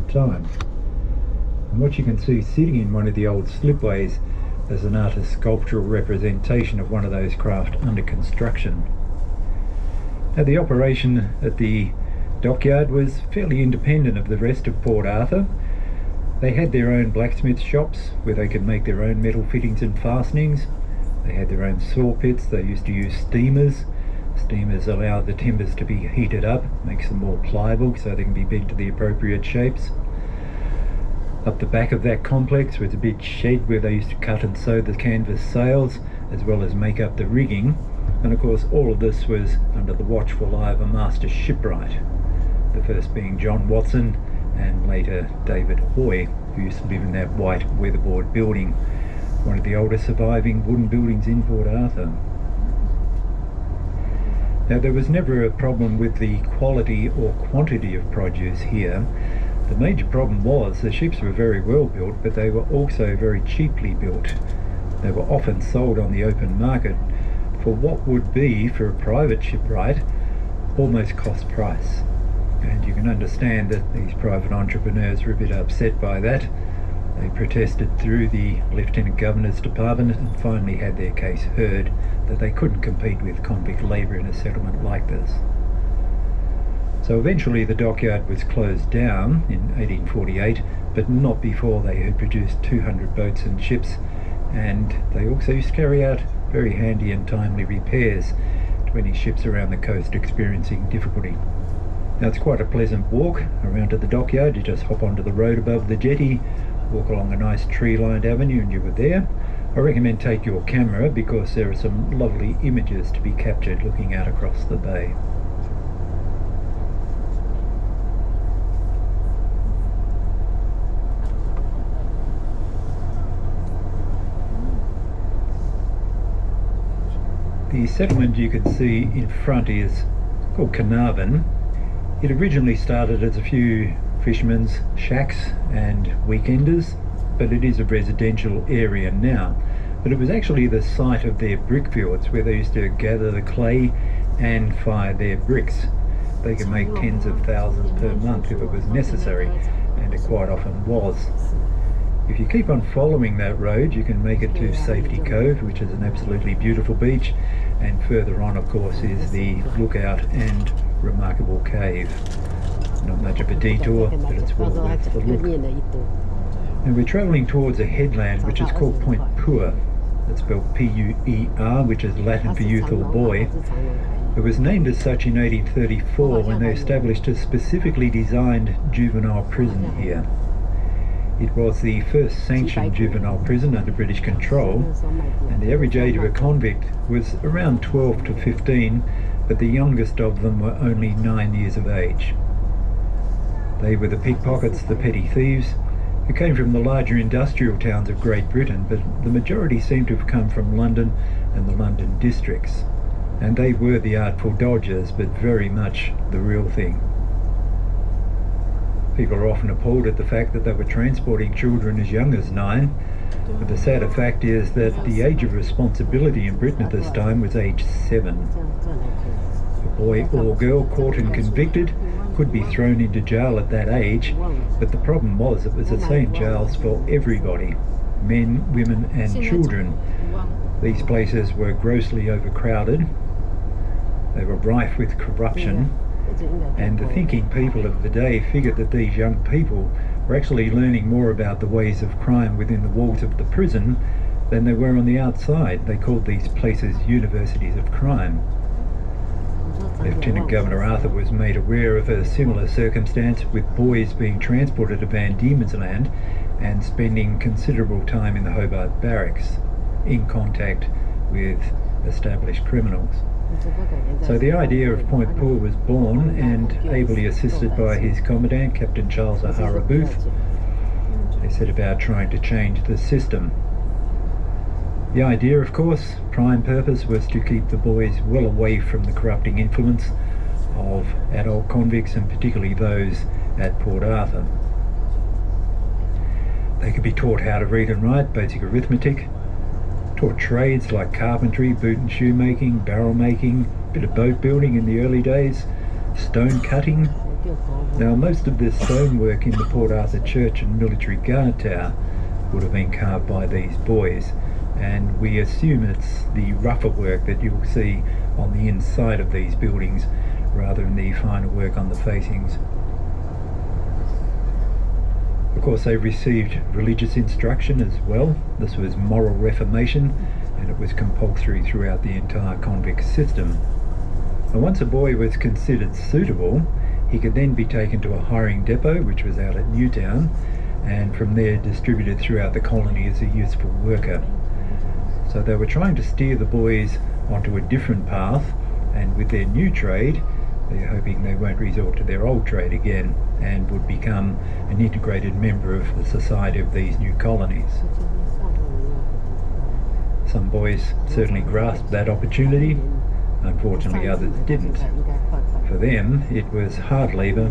time. And what you can see sitting in one of the old slipways is an artist's sculptural representation of one of those craft under construction. Now, the operation at the dockyard was fairly independent of the rest of Port Arthur. They had their own blacksmith shops where they could make their own metal fittings and fastenings. They had their own saw pits. They used to use steamers. Steamers allow the timbers to be heated up, makes them more pliable so they can be bent to the appropriate shapes. Up the back of that complex was a big shed where they used to cut and sew the canvas sails as well as make up the rigging, and of course all of this was under the watchful eye of a master shipwright, the first being John Watson and later David Hoy, who used to live in that white weatherboard building, one of the oldest surviving wooden buildings in Port Arthur. Now, there was never a problem with the quality or quantity of produce here. The major problem was the ships were very well built, but they were also very cheaply built. They were often sold on the open market for what would be, for a private shipwright, almost cost price. And you can understand that these private entrepreneurs were a bit upset by that. They protested through the Lieutenant Governor's Department and finally had their case heard that they couldn't compete with convict labour in a settlement like this. So eventually the dockyard was closed down in 1848, but not before they had produced 200 boats and ships, and they also used to carry out very handy and timely repairs to any ships around the coast experiencing difficulty. Now, it's quite a pleasant walk around to the dockyard. You just hop onto the road above the jetty, walk along a nice tree-lined avenue and you were there. I recommend take your camera because there are some lovely images to be captured looking out across the bay. The settlement you can see in front is called Carnarvon. It originally started as a few fishermen's shacks and weekenders, but it is a residential area now. But it was actually the site of their brickfields where they used to gather the clay and fire their bricks. They could make tens of thousands per month if it was necessary, and it quite often was. If you keep on following that road, you can make it to Safety Cove, which is an absolutely beautiful beach, and further on, of course, is the Lookout and remarkable cave. Not much of a detour, but it's well worth the look. And we're travelling towards a headland which is called Point Puer. It's spelled P-U-E-R, which is Latin for youth or boy. It was named as such in 1834 when they established a specifically designed juvenile prison here. It was the first sanctioned juvenile prison under British control, and the average age of a convict was around 12 to 15, but the youngest of them were only 9 years of age. They were the pickpockets, the petty thieves, who came from the larger industrial towns of Great Britain, but the majority seemed to have come from London and the London districts. And they were the artful dodgers, but very much the real thing. People are often appalled at the fact that they were transporting children as young as 9, but the sadder fact is that the age of responsibility in Britain at this time was age 7. A boy or girl caught and convicted could be thrown into jail at that age, but the problem was it was the same jails for everybody, men, women and children. These places were grossly overcrowded, they were rife with corruption, and the thinking people of the day figured that these young people were actually learning more about the ways of crime within the walls of the prison than they were on the outside. They called these places universities of crime. Lieutenant Governor Arthur was made aware of a similar circumstance, with boys being transported to Van Diemen's Land and spending considerable time in the Hobart barracks in contact with established criminals. So the idea of Point Puer was born, and ably assisted by his commandant, Captain Charles O'Hara Booth, they set about trying to change the system. The idea, of course, prime purpose, was to keep the boys well away from the corrupting influence of adult convicts, and particularly those at Port Arthur. They could be taught how to read and write, basic arithmetic, taught trades like carpentry, boot and shoe making, barrel making, bit of boat building in the early days, stone cutting, Now, most of this stonework in the Port Arthur Church and Military Guard Tower would have been carved by these boys, and we assume it's the rougher work that you'll see on the inside of these buildings rather than the finer work on the facings. Of course, they received religious instruction as well. This was moral reformation, and it was compulsory throughout the entire convict system. And once a boy was considered suitable, he could then be taken to a hiring depot, which was out at Newtown, and from there distributed throughout the colony as a useful worker. So they were trying to steer the boys onto a different path, and with their new trade, they're hoping they won't resort to their old trade again and would become an integrated member of the society of these new colonies. Some boys certainly grasped that opportunity. Unfortunately, others didn't. For them, it was hard labour,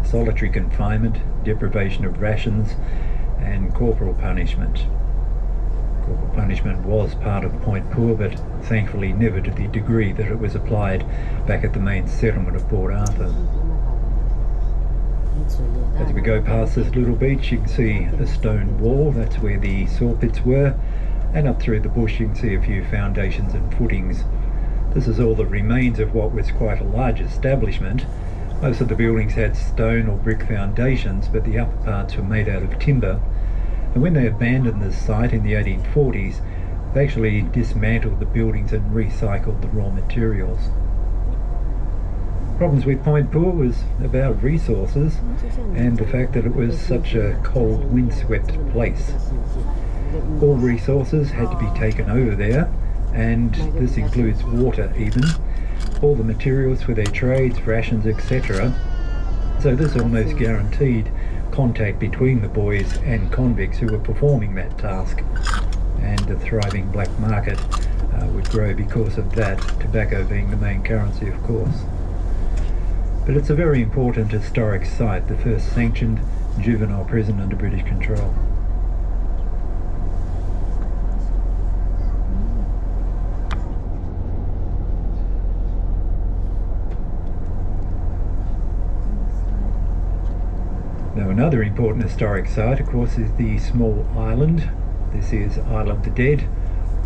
solitary confinement, deprivation of rations, and corporal punishment. Corporal punishment was part of Point Poor, but thankfully never to the degree that it was applied back at the main settlement of Port Arthur. As we go past this little beach, you can see a stone wall. That's where the saw pits were, and up through the bush you can see a few foundations and footings. This is all that remains of what was quite a large establishment. Most of the buildings had stone or brick foundations, but the upper parts were made out of timber. And when they abandoned this site in the 1840s, they actually dismantled the buildings and recycled the raw materials. Problems with Point Poor was about resources and the fact that it was such a cold, windswept place. All resources had to be taken over there, and this includes water even, all the materials for their trades, rations, etc. So this almost guaranteed contact between the boys and convicts who were performing that task, and the thriving black market would grow because of that, tobacco being the main currency of course. But it's a very important historic site, the first sanctioned juvenile prison under British control. Now, another important historic site, of course, is the small island. This is Isle of the Dead,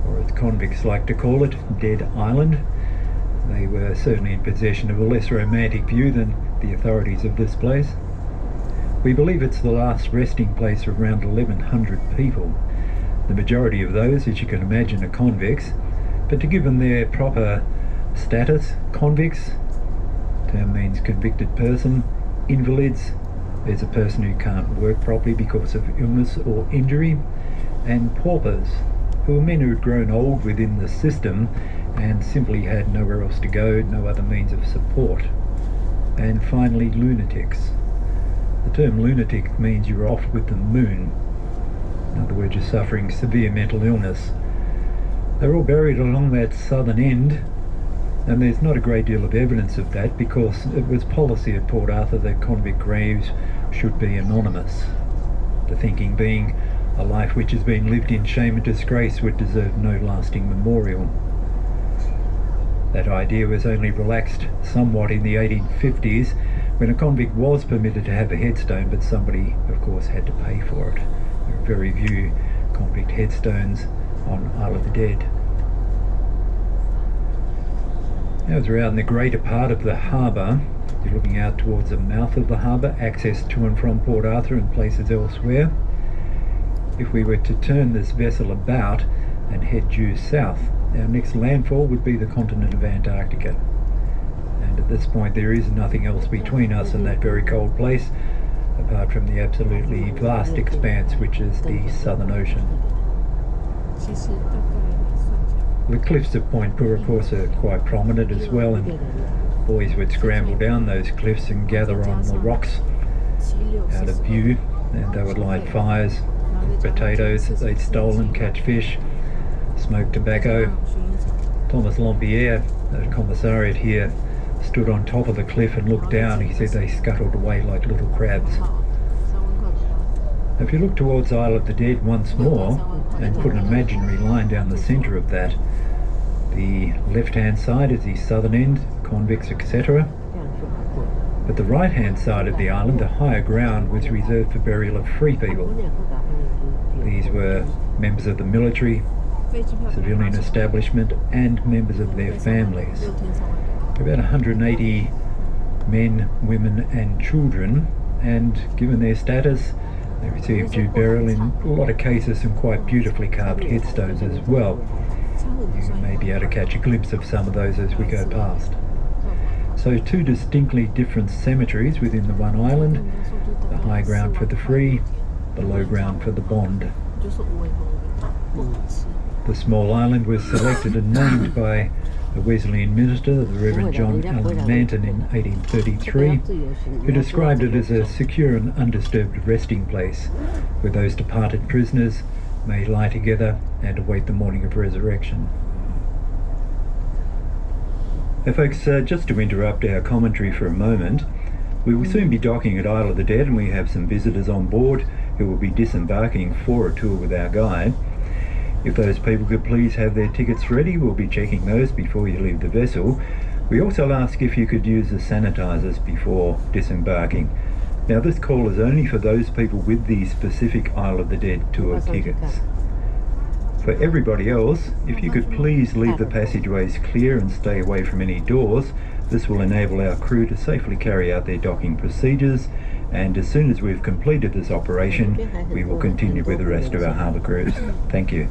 or as convicts like to call it, Dead Island. They were certainly in possession of a less romantic view than the authorities of this place. We believe it's the last resting place for around 1,100 people. The majority of those, as you can imagine, are convicts, but to give them their proper status, convicts, term means convicted person, invalids, there's a person who can't work properly because of illness or injury, and paupers, who are men who had grown old within the system and simply had nowhere else to go, no other means of support. And finally, lunatics. The term lunatic means you're off with the moon. In other words, you're suffering severe mental illness. They're all buried along that southern end, and there's not a great deal of evidence of that because it was policy at Port Arthur that convict graves should be anonymous. The thinking being a life which has been lived in shame and disgrace would deserve no lasting memorial. That idea was only relaxed somewhat in the 1850s when a convict was permitted to have a headstone, but somebody of course had to pay for it. There are very few convict headstones on Isle of the Dead. As we're out in the greater part of the harbour, you're looking out towards the mouth of the harbour, access to and from Port Arthur and places elsewhere. If we were to turn this vessel about and head due south, our next landfall would be the continent of Antarctica. And at this point there is nothing else between us and that very cold place, apart from the absolutely vast expanse which is the Southern Ocean. The cliffs of Point Poor, of course, are quite prominent as well, and boys would scramble down those cliffs and gather on the rocks out of view, and they would light fires, cook potatoes that they'd stolen, catch fish, smoke tobacco. Thomas Lampierre, the commissariat here, stood on top of the cliff and looked down. He said they scuttled away like little crabs. If you look towards Isle of the Dead once more and put an imaginary line down the centre of that, the left-hand side is the southern end, convicts, etc. But the right-hand side of the island, the higher ground, was reserved for burial of free people. These were members of the military, civilian establishment, and members of their families. About 180 men, women and children, and given their status, they received due burial, in a lot of cases some quite beautifully carved headstones as well. You may be able to catch a glimpse of some of those as we go past. So two distinctly different cemeteries within the one island, the high ground for the free, the low ground for the bond. The small island was selected and named by a Wesleyan minister, the Reverend John Allen Manton, in 1833, who described it as a secure and undisturbed resting place where those departed prisoners may lie together and await the morning of resurrection. Now folks, just to interrupt our commentary for a moment, we will soon be docking at Isle of the Dead, and we have some visitors on board who will be disembarking for a tour with our guide. If those people could please have their tickets ready, we'll be checking those before you leave the vessel. We also ask if you could use the sanitisers before disembarking. Now this call is only for those people with the specific Isle of the Dead tour tickets. For everybody else, if you could please leave the passageways clear and stay away from any doors, this will enable our crew to safely carry out their docking procedures, and as soon as we've completed this operation, we will continue with the rest of our harbour cruise. Thank you.